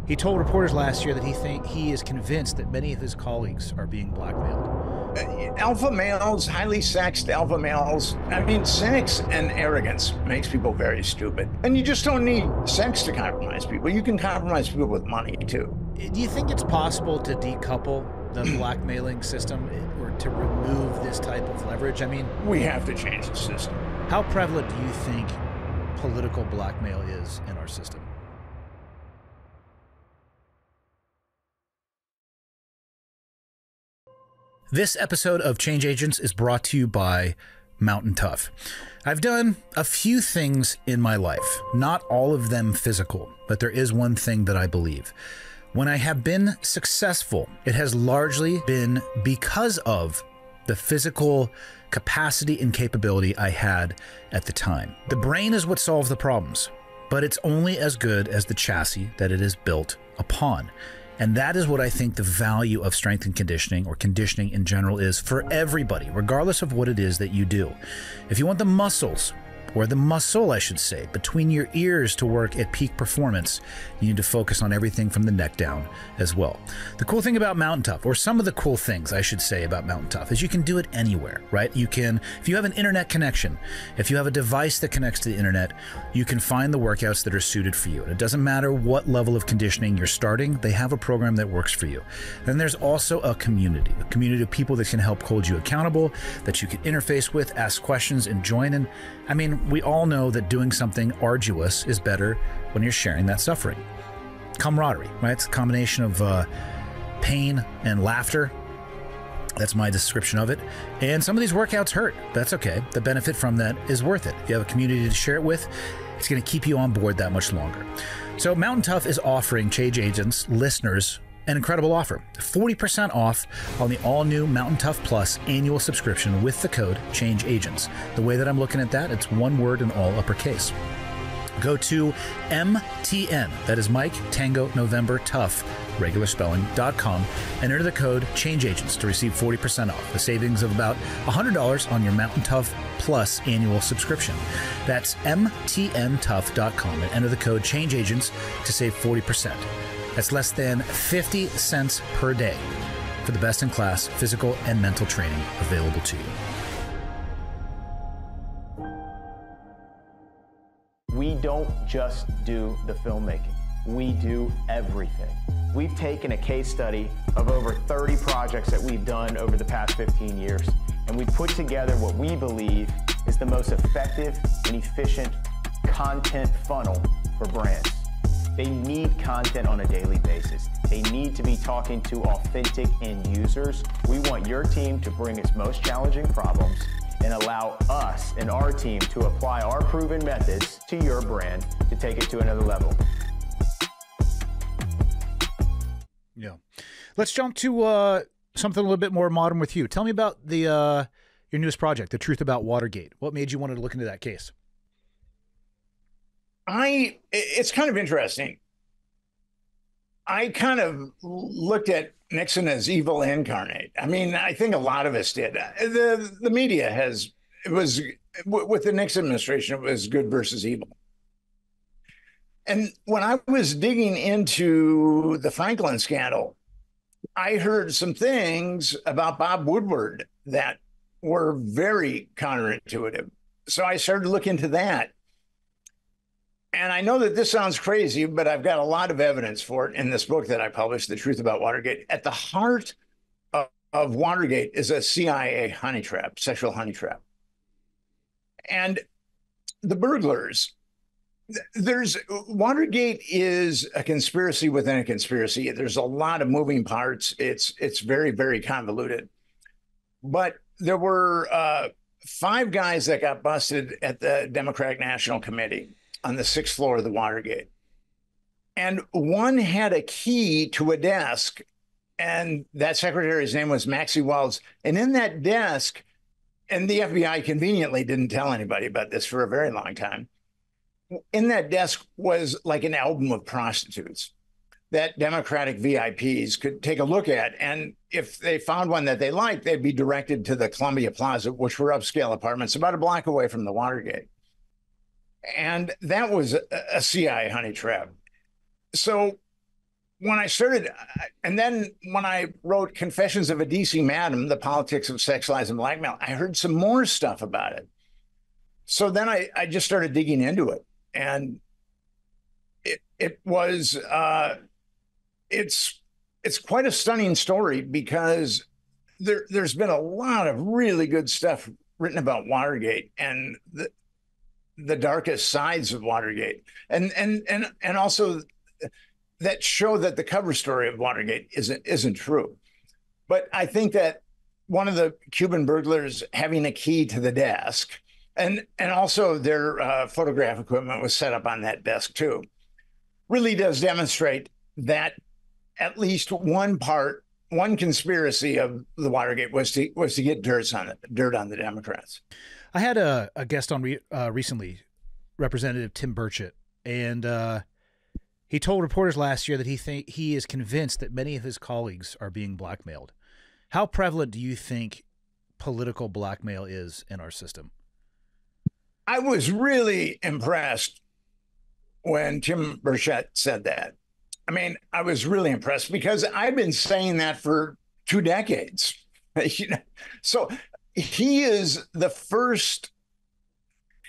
He told reporters last year that he is convinced that many of his colleagues are being blackmailed. Alpha males, highly sexed alpha males. I mean, cynics and arrogance makes people very stupid. And you just don't need sex to compromise people. You can compromise people with money, too. Do you think it's possible to decouple the blackmailing system or to remove this type of leverage? I mean, we have to change the system. How prevalent do you think political blackmail is in our system? This episode of Change Agents is brought to you by MTNTOUGH. I've done a few things in my life, not all of them physical, but there is one thing that I believe. When I have been successful, it has largely been because of the physical capacity and capability I had at the time. The brain is what solves the problems, but it's only as good as the chassis that it is built upon. And that is what I think the value of strength and conditioning, or conditioning in general, is for everybody, regardless of what it is that you do. If you want the muscles, or the muscle, I should say, between your ears to work at peak performance, you need to focus on everything from the neck down as well. The cool thing about MTNTOUGH, or some of the cool things I should say about MTNTOUGH, is you can do it anywhere, right? You can, if you have an internet connection, if you have a device that connects to the internet, you can find the workouts that are suited for you. And it doesn't matter what level of conditioning you're starting, they have a program that works for you. Then there's also a community of people that can help hold you accountable, that you can interface with, ask questions, and join. And I mean, we all know that doing something arduous is better when you're sharing that suffering. Camaraderie, right? It's a combination of pain and laughter. That's my description of it. And some of these workouts hurt. That's okay. The benefit from that is worth it. If you have a community to share it with, it's going to keep you on board that much longer. So MTNTOUGH is offering Change Agents listeners an incredible offer. 40% off on the all-new MTNTOUGH Plus annual subscription with the code CHANGEAGENTS. The way that I'm looking at that, it's one word in all uppercase. Go to MTN, that is Mike, Tango, November, Tough, regular spelling.com, and enter the code CHANGEAGENTS to receive 40% off, a savings of about $100 on your MTNTOUGH Plus annual subscription. That's MTNTOUGH.com, and enter the code CHANGEAGENTS to save 40%. That's less than 50 cents per day for the best-in-class physical and mental training available to you. We don't just do the filmmaking. We do everything. We've taken a case study of over 30 projects that we've done over the past 15 years, and we put together what we believe is the most effective and efficient content funnel for brands. They need content on a daily basis. They need to be talking to authentic end users. We want your team to bring its most challenging problems and allow us and our team to apply our proven methods to your brand to take it to another level. Yeah. Let's jump to something a little bit more modern with you. Tell me about the your newest project, The Truth About Watergate. What made you want to look into that case? It's kind of interesting. I kind of looked at Nixon as evil incarnate. I mean, I think a lot of us did. The media with the Nixon administration, it was good versus evil. And when I was digging into the Franklin scandal, I heard some things about Bob Woodward that were very counterintuitive. So I started to look into that. And I know that this sounds crazy, but I've got a lot of evidence for it in this book that I published, The Truth About Watergate. At the heart of Watergate is a CIA honey trap, sexual honey trap. And the burglars, Watergate is a conspiracy within a conspiracy. There's a lot of moving parts. It's very, very convoluted. But there were 5 guys that got busted at the Democratic National Committee on the 6th floor of the Watergate. And one had a key to a desk, and that secretary's name was Maxie Wells. And in that desk, and the FBI conveniently didn't tell anybody about this for a very long time, in that desk was like an album of prostitutes that Democratic VIPs could take a look at. And if they found one that they liked, they'd be directed to the Columbia Plaza, which were upscale apartments about a block away from the Watergate. And that was a CIA honey trap. So when I started, and then when I wrote Confessions of a DC Madam, The Politics of Sex, Lies, and Blackmail, I heard some more stuff about it. So then I just started digging into it. And it was, it's quite a stunning story, because there's been a lot of really good stuff written about Watergate and the darkest sides of Watergate, and also that show that the cover story of Watergate isn't true. But I think that one of the Cuban burglars having a key to the desk, and also their photograph equipment was set up on that desk too, really does demonstrate that at least one conspiracy of the Watergate was to get dirt on the Democrats. I had a guest on recently, Representative Tim Burchett, and he told reporters last year that he is convinced that many of his colleagues are being blackmailed. How prevalent do you think political blackmail is in our system? I was really impressed when Tim Burchett said that. I mean, I was really impressed, because I've been saying that for 2 decades. So he is the first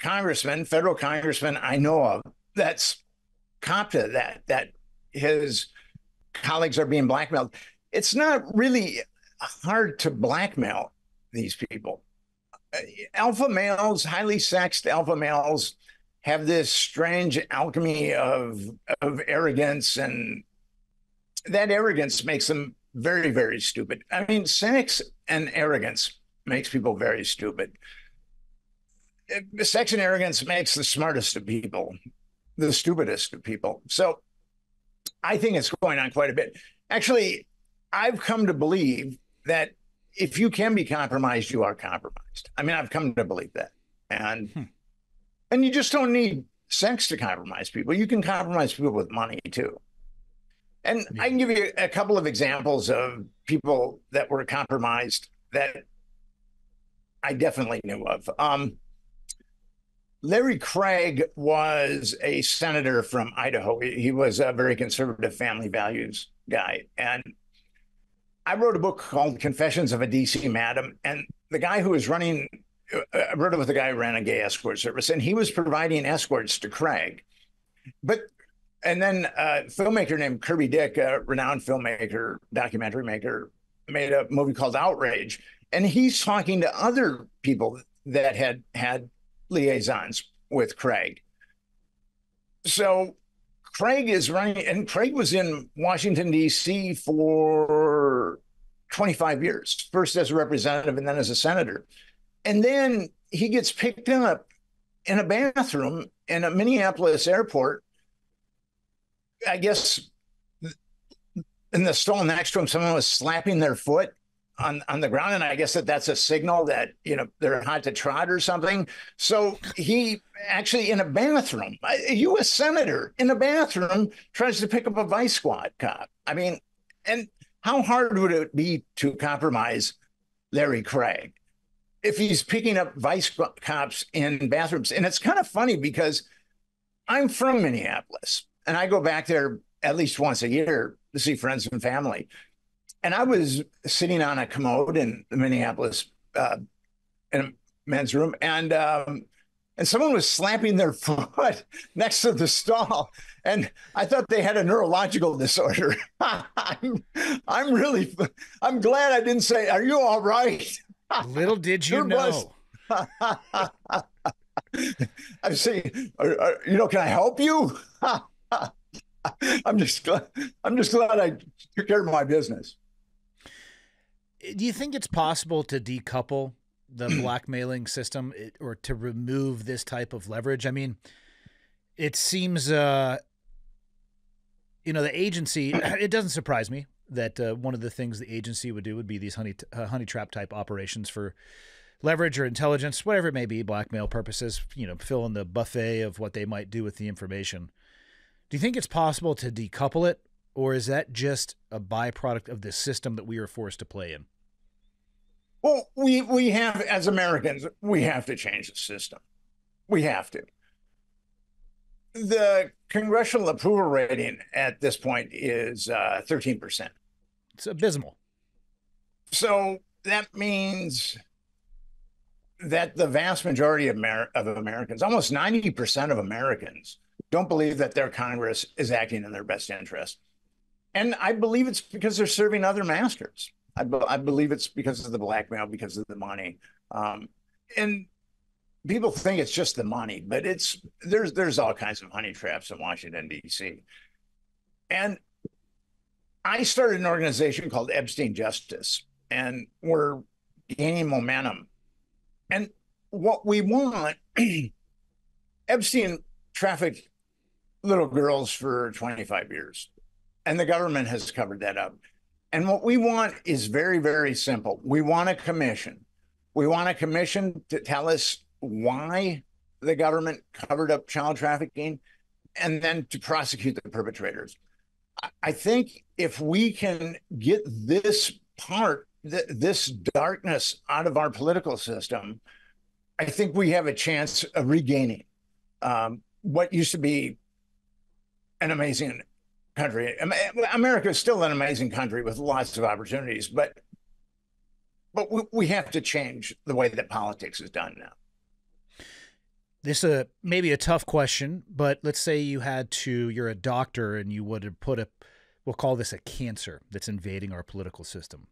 federal congressman I know of that's copped to that his colleagues are being blackmailed. It's not really hard to blackmail these people. Alpha males, highly sexed alpha males, have this strange alchemy of arrogance, and that arrogance makes them very, very stupid. I mean, sex and arrogance makes people very stupid. Sex and arrogance makes the smartest of people the stupidest of people. So I think it's going on quite a bit. Actually, I've come to believe that if you can be compromised, you are compromised. I mean, I've come to believe that. And you just don't need sex to compromise people. You can compromise people with money too. And I can give you a couple of examples of people that were compromised that I definitely knew of. Larry Craig was a senator from Idaho. He was a very conservative family values guy. And I wrote a book called Confessions of a DC Madam. And the guy who was running, I wrote it with the guy who ran a gay escort service, and he was providing escorts to Craig. And then a filmmaker named Kirby Dick, a renowned filmmaker, documentary maker, made a movie called Outrage. And he's talking to other people that had liaisons with Craig. So Craig is running, and Craig was in Washington, D.C. for 25 years, first as a representative and then as a senator. And then he gets picked up in a bathroom in a Minneapolis airport. I guess in the stall next to him, someone was slapping their foot on the ground. And I guess that's a signal that, they're hot to trot or something. So he actually, in a bathroom, a U.S. senator in a bathroom, tries to pick up a vice squad cop. I mean, and how hard would it be to compromise Larry Craig if he's picking up vice cops in bathrooms? And it's kind of funny, because I'm from Minneapolis and I go back there at least once a year to see friends and family. And I was sitting on a commode in Minneapolis in a men's room, and someone was slapping their foot next to the stall, and I thought they had a neurological disorder. I'm glad I didn't say, "Are you all right?" Little did you know. I'm saying, can I help you? I'm just glad I took care of my business. Do you think it's possible to decouple the blackmailing system, or to remove this type of leverage? I mean, it seems, the agency, it doesn't surprise me that one of the things the agency would do would be these honey trap type operations for leverage or intelligence, whatever it may be, blackmail purposes, fill in the buffet of what they might do with the information. Do you think it's possible to decouple it, or is that just a byproduct of the system that we are forced to play in? Well, we have, as Americans, we have to change the system. We have to. The congressional approval rating at this point is 13%. It's abysmal. So that means that the vast majority of Americans, almost 90% of Americans, don't believe that their Congress is acting in their best interest. And I believe it's because they're serving other masters. I believe it's because of the blackmail, because of the money. And people think it's just the money, but there's all kinds of honey traps in Washington, D.C. And I started an organization called Epstein Justice, and we're gaining momentum. And what we want, Epstein trafficked little girls for 25 years, and the government has covered that up. And what we want is very, very simple. We want a commission. We want a commission to tell us why the government covered up child trafficking, and then to prosecute the perpetrators. I think if we can get this part, this darkness out of our political system, I think we have a chance of regaining what used to be an amazing country. America is still an amazing country with lots of opportunities, but we have to change the way that politics is done now. This maybe a tough question, but let's say you're a doctor and you would have put we'll call this a cancer that's invading our political system.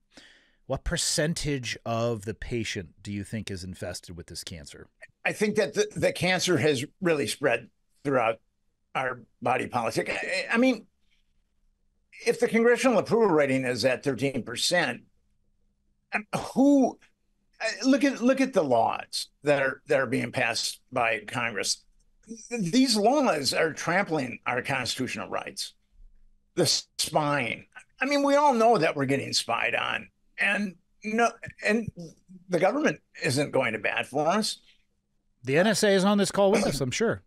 What percentage of the patient do you think is infested with this cancer? I think that the cancer has really spread throughout our body politic. I mean, if the congressional approval rating is at 13%, look at the laws that are being passed by Congress. These laws are trampling our constitutional rights. The spying. I mean, we all know that we're getting spied on, and the government isn't going to bat for us. The NSA is on this call with us, I'm sure.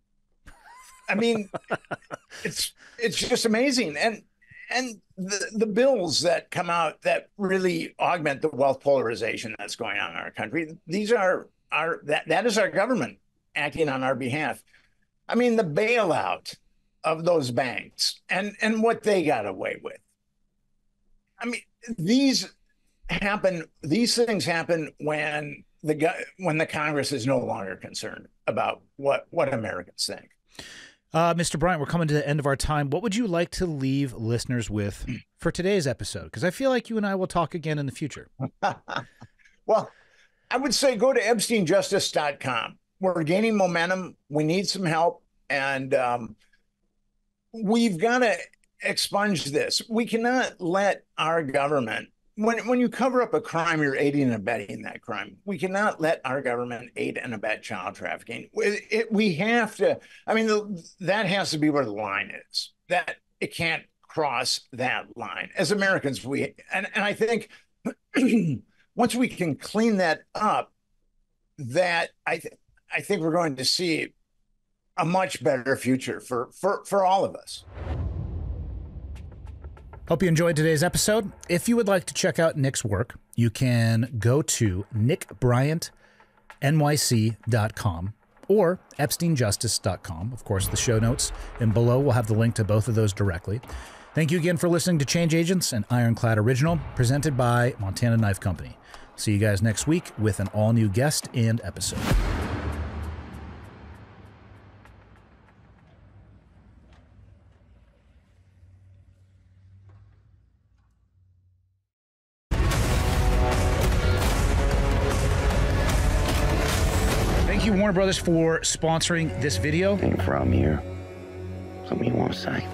I mean, it's just amazing. And the bills that come out that really augment the wealth polarization that's going on in our country, that is our government acting on our behalf. I mean, the bailout of those banks and what they got away with. I mean, these things happen when the Congress is no longer concerned about what Americans think. Mr. Bryant, we're coming to the end of our time. What would you like to leave listeners with for today's episode? Because I feel like you and I will talk again in the future. Well, I would say go to EpsteinJustice.com. We're gaining momentum. We need some help. And we've got to expunge this. We cannot let our government, when you cover up a crime, you're aiding and abetting that crime. We cannot let our government aid and abet child trafficking. We have to, I mean, that has to be where the line is, that it can't cross that line. As Americans, and I think once we can clean that up, that I think we're going to see a much better future for all of us. Hope you enjoyed today's episode. If you would like to check out Nick's work, you can go to nickbryantnyc.com or epsteinjustice.com. Of course, the show notes and below will have the link to both of those directly. Thank you again for listening to Change Agents, an Ironclad original presented by Montana Knife Company. See you guys next week with an all-new guest and episode. Thank you, Warner Brothers, for sponsoring this video. Came from here. Something you want to say?